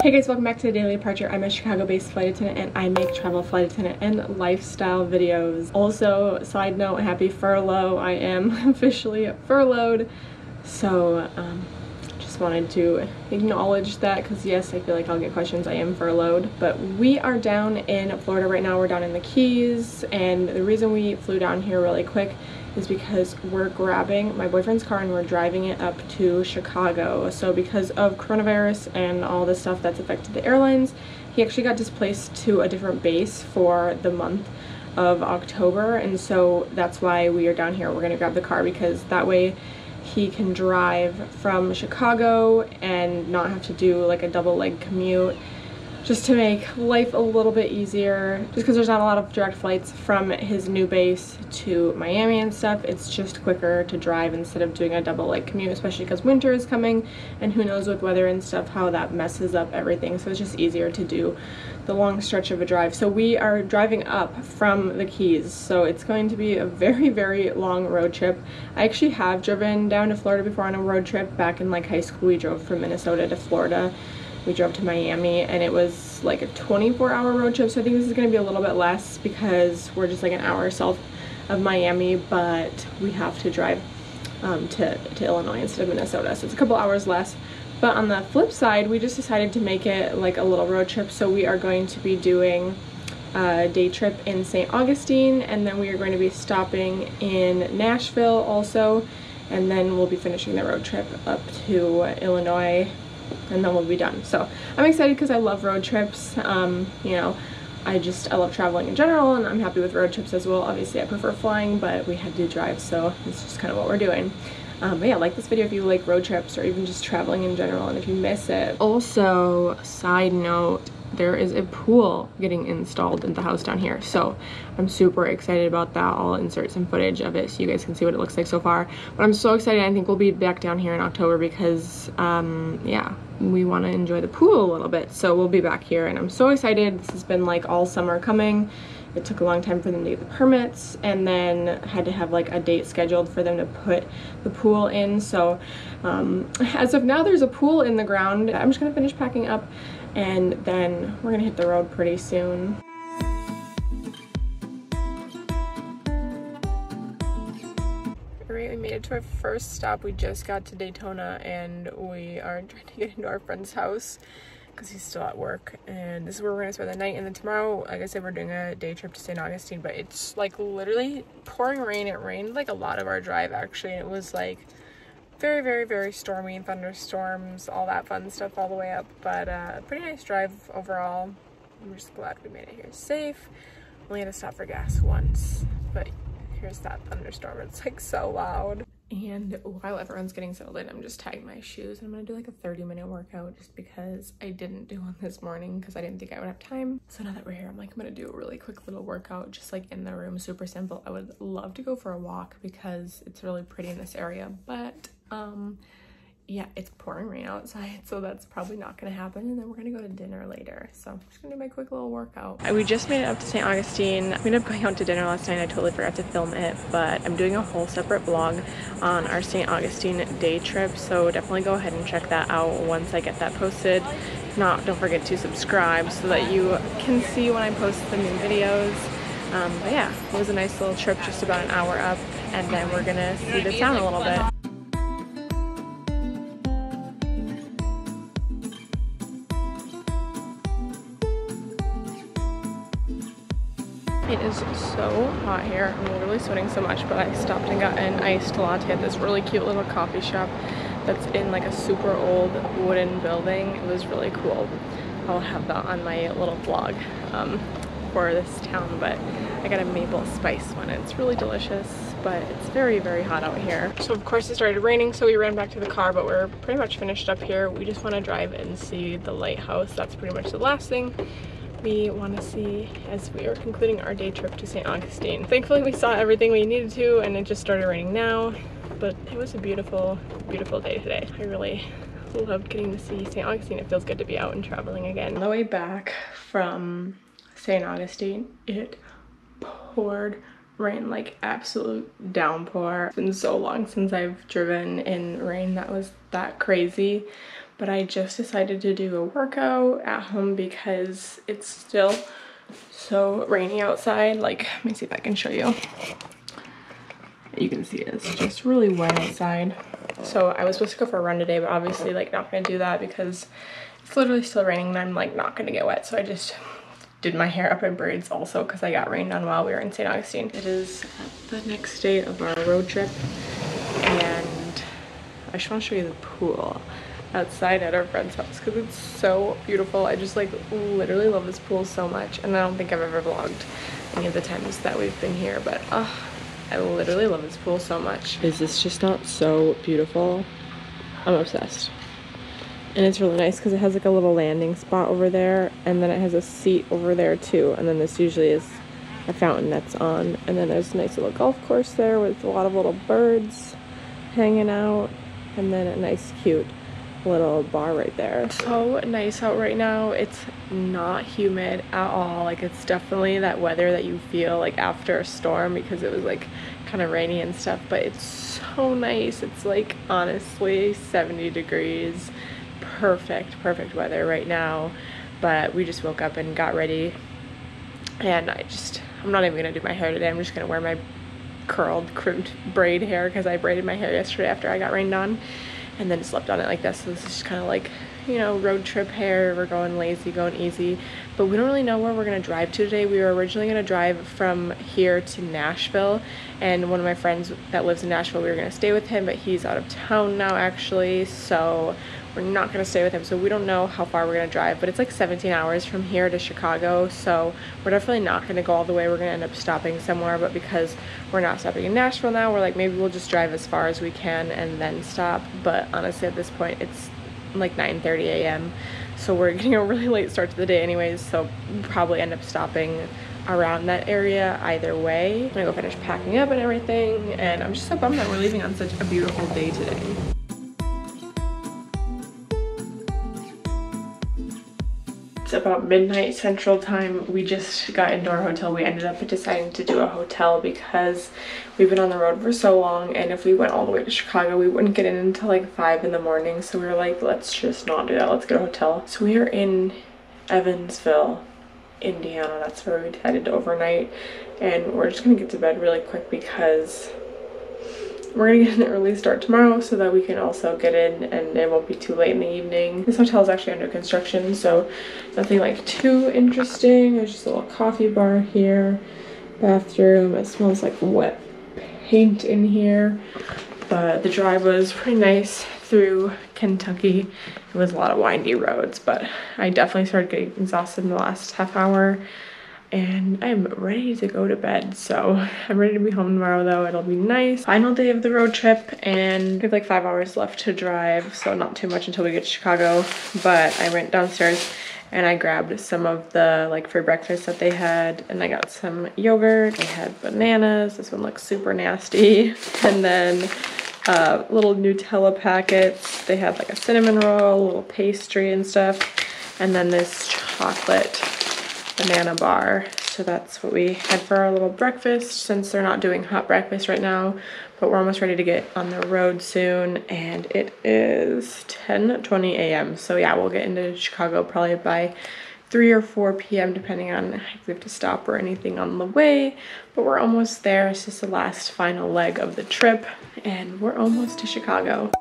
Hey guys, welcome back to the Daily Departure. I'm a Chicago-based flight attendant and I make travel flight attendant and lifestyle videos. Also, side note, happy furlough. I am officially furloughed. So, just wanted to acknowledge that because yes, I feel like I'll get questions. I am furloughed. But we are down in Florida right now. We're down in the Keys, and the reason we flew down here really quick is because we're grabbing my boyfriend's car and we're driving it up to Chicago. So because of coronavirus and all the stuff that's affected the airlines, he actually got displaced to a different base for the month of October, and so that's why we are down here. We're gonna grab the car because that way he can drive from Chicago and not have to do like a double leg commute, just to make life a little bit easier. Just because there's not a lot of direct flights from his new base to Miami and stuff, it's just quicker to drive instead of doing a double leg commute, especially because winter is coming and who knows with weather and stuff how that messes up everything. So it's just easier to do the long stretch of a drive. So we are driving up from the Keys, so it's going to be a very, very long road trip. I actually have driven down to Florida before on a road trip. Back in like high school, we drove from Minnesota to Florida. We drove to Miami and it was like a 24-hour road trip, so I think this is going to be a little bit less because we're just like an hour south of Miami, but we have to drive to Illinois instead of Minnesota, so it's a couple hours less. But on the flip side, we just decided to make it like a little road trip, so we are going to be doing a day trip in St. Augustine, and then we are going to be stopping in Nashville also, and then we'll be finishing the road trip up to Illinois, and then we'll be done. So I'm excited because I love road trips. You know, I love traveling in general, and I'm happy with road trips as well. Obviously I prefer flying, but we had to drive, so it's just kind of what we're doing. But yeah, like this video if you like road trips or even just traveling in general, and if you miss it. Also, side note, there is a pool getting installed in the house down here, so I'm super excited about that. I'll insert some footage of it so you guys can see what it looks like so far, but I'm so excited. I think we'll be back down here in October because yeah, we want to enjoy the pool a little bit, so we'll be back here and I'm so excited. This has been like all summer coming. It took a long time for them to get the permits, and then had to have like a date scheduled for them to put the pool in. So as of now, there's a pool in the ground. I'm just gonna finish packing up and then we're gonna hit the road pretty soon. Alright, we made it to our first stop. We just got to Daytona and we are trying to get into our friend's house because he's still at work, and this is where we're gonna spend the night. And then tomorrow, like I said, we're doing a day trip to St. Augustine, but it's like literally pouring rain. It rained like a lot of our drive actually, and it was like very, very, very stormy, thunderstorms, all that fun stuff all the way up. But pretty nice drive overall. I'm just glad we made it here safe. Only had to stop for gas once, but here's that thunderstorm. It's like so loud. And while everyone's getting settled in, I'm just tagging my shoes. I'm gonna do like a 30-minute workout just because I didn't do one this morning because I didn't think I would have time. So now that we're here, I'm like, I'm gonna do a really quick little workout just like in the room, super simple. I would love to go for a walk because it's really pretty in this area, but yeah, it's pouring rain outside, so that's probably not gonna happen. And then we're gonna go to dinner later, so I'm just gonna do my quick little workout. We just made it up to St. Augustine. We ended up going out to dinner last night. I totally forgot to film it, but I'm doing a whole separate vlog on our St. Augustine day trip, so definitely go ahead and check that out once I get that posted. If not, don't forget to subscribe so that you can see when I post the new videos. But yeah, it was a nice little trip, just about an hour up, and then we're gonna see the town a little bit. It is so hot here. I'm literally sweating so much, but I stopped and got an iced latte at this really cute little coffee shop that's in like a super old wooden building. It was really cool. I'll have that on my little vlog for this town, but I got a maple spice one. It's really delicious, but it's very, very hot out here. So of course it started raining, so we ran back to the car, but we're pretty much finished up here. We just want to drive and see the lighthouse. That's pretty much the last thing we want to see as we are concluding our day trip to St. Augustine. Thankfully we saw everything we needed to, and it just started raining now, but it was a beautiful, beautiful day today. I really loved getting to see St. Augustine. It feels good to be out and traveling again. On the way back from St. Augustine, it poured rain, like absolute downpour. It's been so long since I've driven in rain that was that crazy, but I just decided to do a workout at home because it's still so rainy outside. Like, let me see if I can show you. You can see it's just really wet outside. So I was supposed to go for a run today, but obviously like not gonna do that because it's literally still raining and I'm like not gonna get wet. So I just did my hair up in braids also because I got rained on while we were in St. Augustine. It is the next day of our road trip and I just want to show you the pool outside at our friend's house because it's so beautiful. I just like literally love this pool so much, and I don't think I've ever vlogged any of the times that we've been here, but I literally love this pool so much. Is this just not so beautiful? I'm obsessed. And it's really nice because it has like a little landing spot over there, and then it has a seat over there too, and then this usually is a fountain that's on, and then there's a nice little golf course there with a lot of little birds hanging out, and then a nice cute little bar right there. So nice out right now. It's not humid at all. Like, it's definitely that weather that you feel like after a storm because it was like kind of rainy and stuff, but it's so nice. It's like honestly 70 degrees. Perfect weather right now. But we just woke up and got ready, and I'm not even gonna do my hair today. I'm just gonna wear my curled crimped braid hair because I braided my hair yesterday after I got rained on and then slept on it like this. So this is just kind of like, you know, road trip hair. We're going lazy, going easy, but we don't really know where we're gonna drive to today. We were originally gonna drive from here to Nashville, and one of my friends that lives in Nashville, we were gonna stay with him, but he's out of town now actually, so we're not gonna stay with him. So we don't know how far we're gonna drive, but it's like 17 hours from here to Chicago, so we're definitely not gonna go all the way. We're gonna end up stopping somewhere, but because we're not stopping in Nashville now, we're like, maybe we'll just drive as far as we can and then stop. But honestly, at this point, it's like 9:30 a.m. so we're getting a really late start to the day anyways, so we'll probably end up stopping around that area either way. I'm gonna go finish packing up and everything, and I'm just so bummed that we're leaving on such a beautiful day today. It's about midnight Central Time. We just got into our hotel. We ended up deciding to do a hotel because we've been on the road for so long, and if we went all the way to Chicago, we wouldn't get in until like 5 in the morning. So we were like, let's just not do that. Let's get a hotel. So we are in Evansville, Indiana. That's where we decided to overnight, and we're just gonna get to bed really quick because we're gonna get an early start tomorrow so that we can also get in and it won't be too late in the evening. This hotel is actually under construction, so nothing like too interesting. There's just a little coffee bar here, bathroom. It smells like wet paint in here, but the drive was pretty nice through Kentucky. It was a lot of windy roads, but I definitely started getting exhausted in the last half hour, and I'm ready to go to bed. So I'm ready to be home tomorrow though. It'll be nice. Final day of the road trip, and we have like 5 hours left to drive, so not too much until we get to Chicago. But I went downstairs and I grabbed some of the like free breakfast that they had, and I got some yogurt. They had bananas. This one looks super nasty. And then little Nutella packets. They had like a cinnamon roll, a little pastry and stuff, and then this chocolate banana bar. So that's what we had for our little breakfast, since they're not doing hot breakfast right now, but we're almost ready to get on the road soon, and it is 10:20 a.m. so yeah, we'll get into Chicago probably by 3 or 4 p.m. depending on if we have to stop or anything on the way, but we're almost there. It's just the last final leg of the trip and we're almost to Chicago.